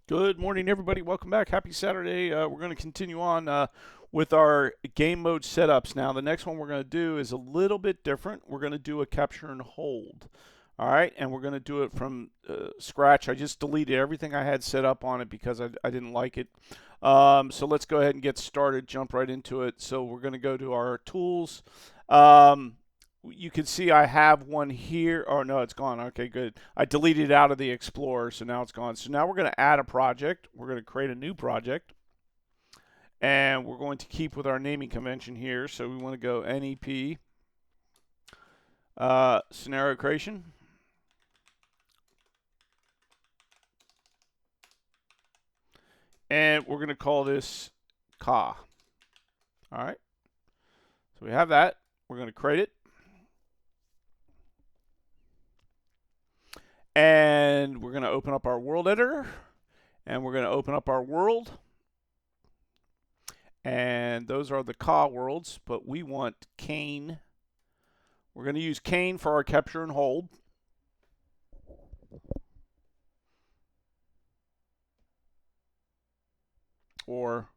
Good morning, everybody. Welcome back. Happy Saturday. We're going to continue on with our game mode setups. Now, the next one we're going to do is a little bit different. We're going to do a capture and hold. All right, and we're going to do it from scratch. I just deleted everything I had set up on it because I didn't like it. So let's go ahead and get started, jump right into it. So we're going to go to our tools. You can see I have one here. Oh, no, it's gone. Okay, good. I deleted it out of the Explorer, so now it's gone. So now we're going to add a project. We're going to create a new project. And we're going to keep with our naming convention here. So we want to go NEP, scenario creation. And we're going to call this Ka. All right. So we have that. We're going to create it. And we're going to open up our world editor. And we're going to open up our world. And those are the Ka worlds, but we want Kane. We're going to use Kane for our capture and hold. Or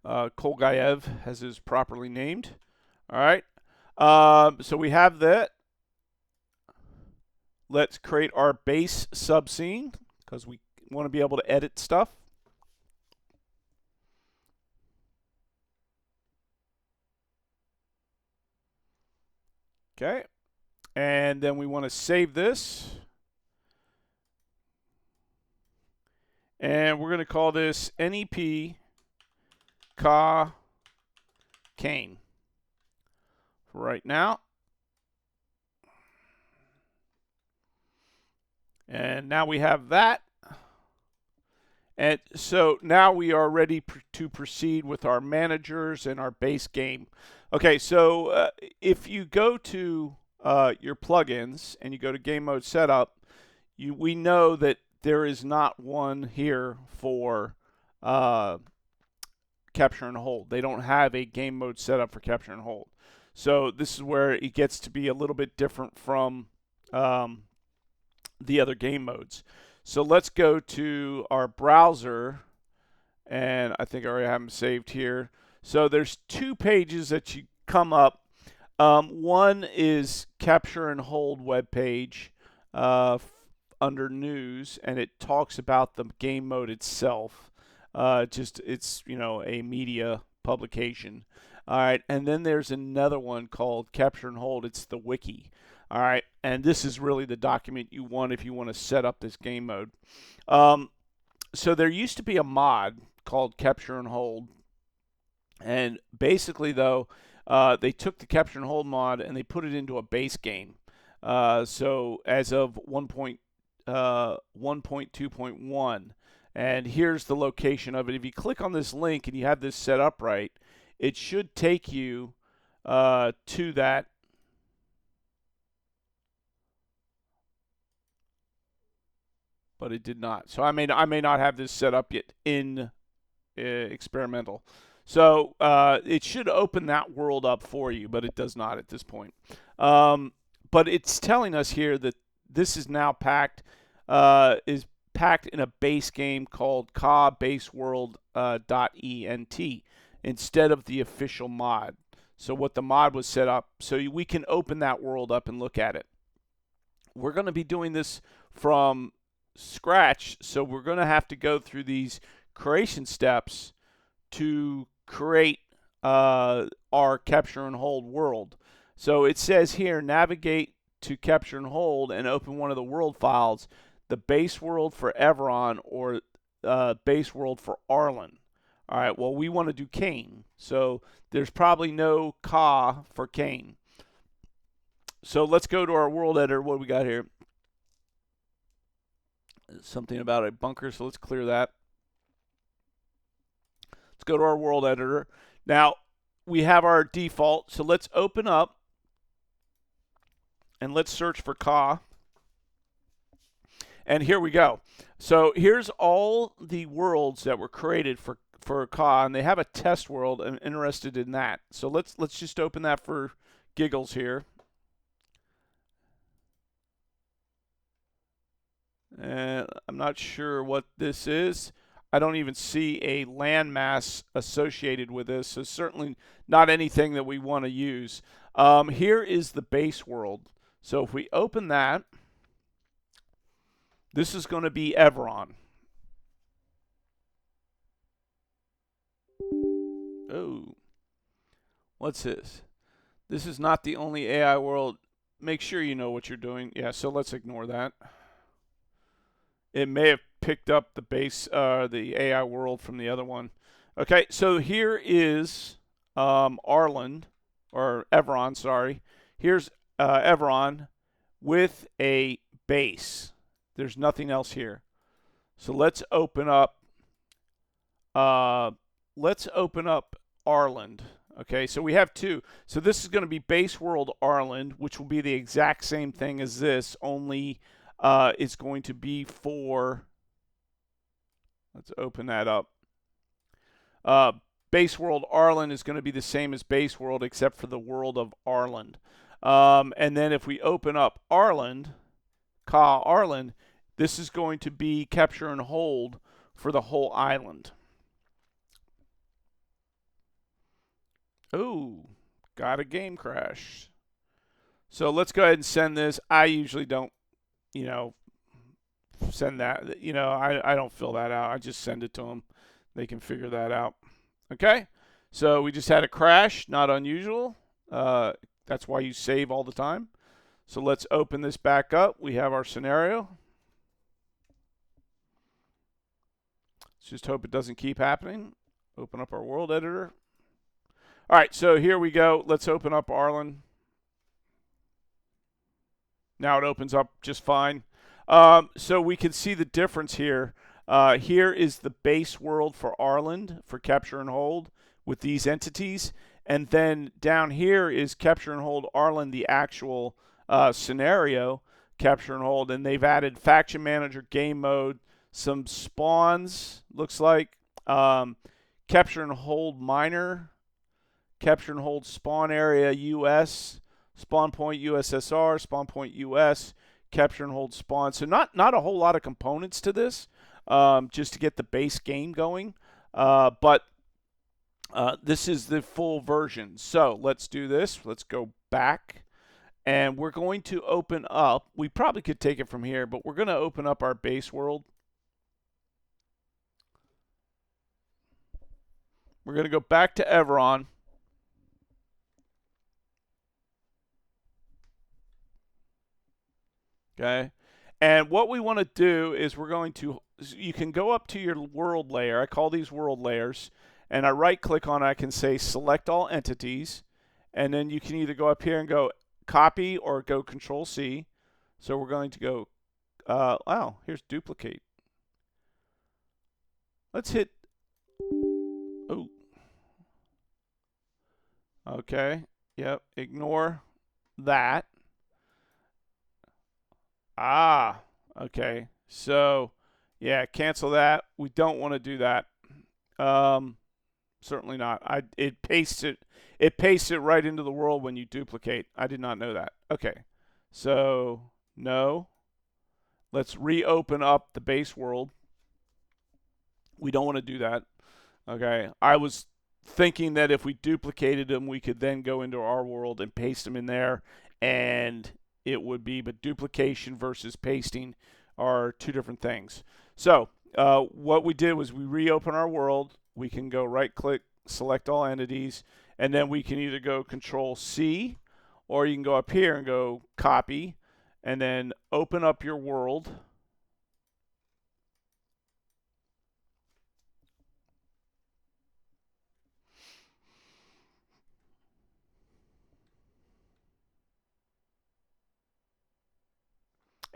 Kolgayev, as is properly named. All right. So we have that. Let's create our base subscene because we want to be able to edit stuff. Okay. And then we want to save this. And we're going to call this NEP Ka Kane for right now. And now we have that. And so now we are ready to proceed with our managers and our base game. Okay, so if you go to your plugins and you go to game mode setup, we know that there is not one here for capture and hold. They don't have a game mode setup for capture and hold. So this is where it gets to be a little bit different from the other game modes. So let's go to our browser, and I think I already have them saved here. So there's two pages that you come up. One is capture and hold web page under news, and it talks about the game mode itself. It's a media publication. All right, and then there's another one called capture and hold. It's the wiki. All right, and this is really the document you want if you want to set up this game mode. So there used to be a mod called capture and hold, and basically though, they took the capture and hold mod and they put it into a base game. So as of 1.2.1, and here's the location of it. If you click on this link and you have this set up right, it should take you to that. But it did not. So I may not have this set up yet in experimental. So it should open that world up for you, but it does not at this point. But it's telling us here that this is now packed in a base game called Ka Base World .ent instead of the official mod. So what the mod was set up, so we can open that world up and look at it. We're going to be doing this from scratch, so we're going to have to go through these creation steps to create our capture and hold world. So it says here, navigate to capture and hold and open one of the world files, the base world for Everon or base world for Arlen. All right, well, we want to do Kane, so there's probably no Ka for Kane. So let's go to our world editor. What do we got here? Something about a bunker, so let's clear that. Let's go to our world editor. Now, we have our default, so let's open up and let's search for Ka. And here we go. So here's all the worlds that were created for Ka, and they have a test world. I'm interested in that. So let's just open that for giggles here. And I'm not sure what this is. I don't even see a landmass associated with this, so certainly not anything that we want to use. Here is the base world. So if we open that, this is going to be Everon. Oh, what's this? This is not the only AI world. Make sure you know what you're doing. Yeah, so let's ignore that. It may have picked up the base, the AI world from the other one. Okay, so here is Arland, or Everon, sorry. Here's Everon with a base. There's nothing else here. So let's open up. Let's open up Arland. Okay, so we have two. So this is going to be base world Arland, which will be the exact same thing as this, only it's going to be for. Let's open that up. Base world Arland is going to be the same as base world, except for the world of Arland. And then if we open up Arland, Arland, this is going to be capture and hold for the whole island. Oh, got a game crash. So let's go ahead and send this. I usually don't, send that. I don't fill that out. I just send it to them. They can figure that out. Okay? So we just had a crash. Not unusual. That's why you save all the time. So let's open this back up. We have our scenario. Let's just hope it doesn't keep happening. Open up our world editor. All right, so here we go. Let's open up Arland. Now it opens up just fine. So we can see the difference here. Here is the base world for Arland for capture and hold with these entities. And then down here is capture and hold Arland, the actual scenario, capture and hold. And they've added faction manager, game mode, some spawns, looks like. Capture and hold miner, capture and hold spawn area US, spawn point USSR, spawn point US, capture and hold spawn. So not a whole lot of components to this, just to get the base game going. But this is the full version. So let's do this. Let's go back. And we're going to open up. We probably could take it from here, but we're going to open up our base world. We're going to go back to Everon. Okay. And what we want to do is we're going to, you can go up to your world layer. I call these world layers. And I right click on it. I can say select all entities. And then you can either go up here and go copy or go Control C. So we're going to go, wow, here's duplicate. Let's hit, oh. Okay. Yep. Ignore that. Ah, okay. So, yeah, cancel that. We don't want to do that. Certainly not. It pastes it right into the world when you duplicate. I did not know that. Okay. So, no. Let's reopen up the base world. We don't want to do that. Okay. I was thinking that if we duplicated them, we could then go into our world and paste them in there, and it would be, but duplication versus pasting are two different things. So what we did was we reopen our world. We can go right click, select all entities, and then we can either go Control C, or you can go up here and go copy, and then open up your world.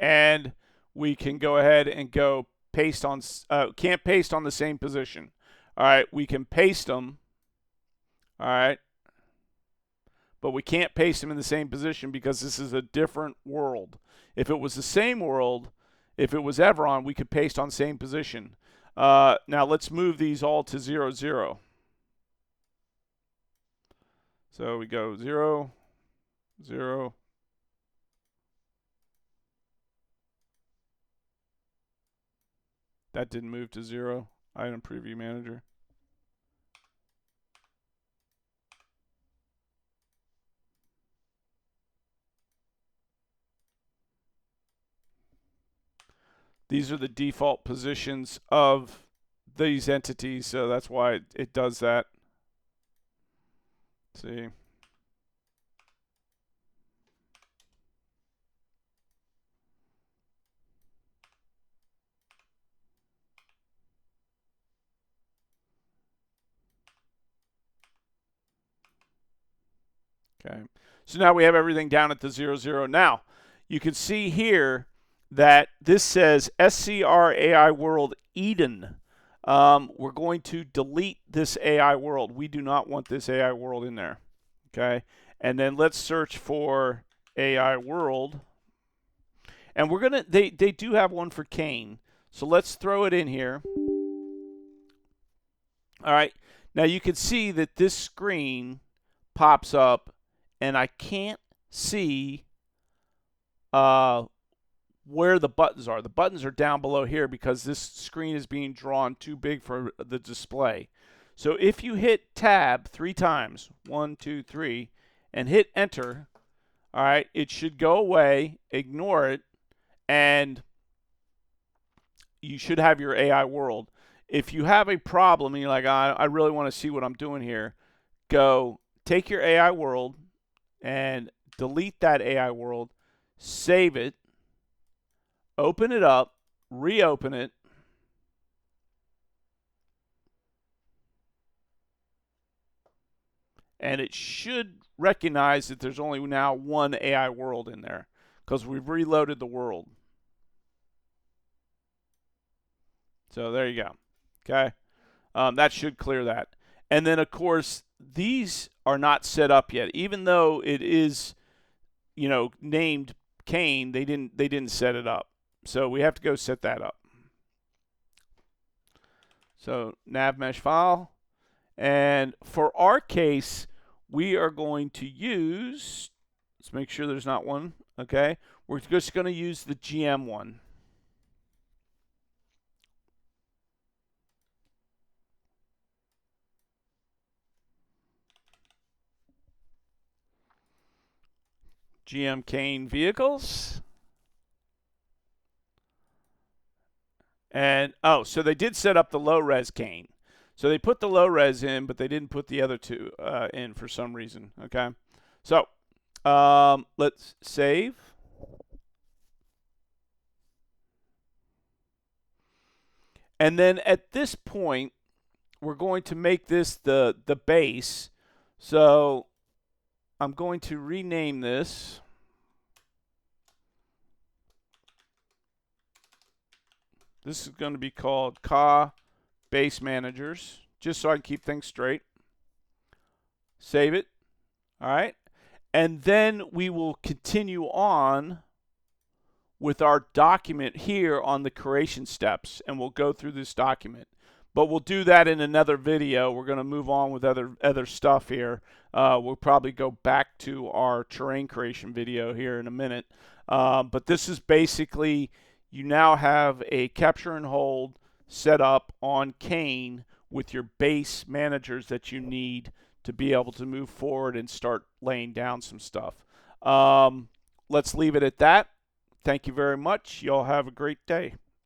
And we can go ahead and go paste on, can't paste on the same position. All right, we can paste them. All right. But we can't paste them in the same position because this is a different world. If it was the same world, if it was Everon, we could paste on same position. Now let's move these all to 0, 0. So we go 0, 0. That didn't move to 0. Item preview manager. These are the default positions of these entities, so that's why it does that. Let's see. Okay, so now we have everything down at the 0, 0. Now, you can see here that this says SCR AI World Eden. We're going to delete this AI world. We do not want this AI world in there. Okay, and then let's search for AI world. And we're gonna, they do have one for Kane. So let's throw it in here. All right, now you can see that this screen pops up and I can't see where the buttons are. The buttons are down below here because this screen is being drawn too big for the display. So if you hit tab 3 times, 1, 2, 3, and hit enter, all right, it should go away, ignore it, and you should have your AI world. If you have a problem and you're like, I really want to see what I'm doing here, go take your AI world and delete that AI world, save it, open it up, reopen it, and it should recognize that there's only now one AI world in there because we've reloaded the world. So there you go. Okay, that should clear that. And then of course these are not set up yet, even though it is, named Kane. They didn't set it up, so we have to go set that up. So nav mesh file, and for our case, we are going to use. Let's make sure there's not one. Okay, we're just going to use the GM one. GM Kane vehicles. And, so they did set up the low-res Kane. So they put the low-res in, but they didn't put the other two in for some reason, okay? So let's save. And then at this point, we're going to make this the base. So I'm going to rename this. This is going to be called Ka Base Managers, just so I can keep things straight. Save it. All right. And then we will continue on with our document here on the creation steps, and we'll go through this document. But we'll do that in another video. We're going to move on with other stuff here. We'll probably go back to our terrain creation video here in a minute. But this is basically, you now have a capture and hold set up on Kane with your base managers that you need to be able to move forward and start laying down some stuff. Let's leave it at that. Thank you very much. Y'all have a great day.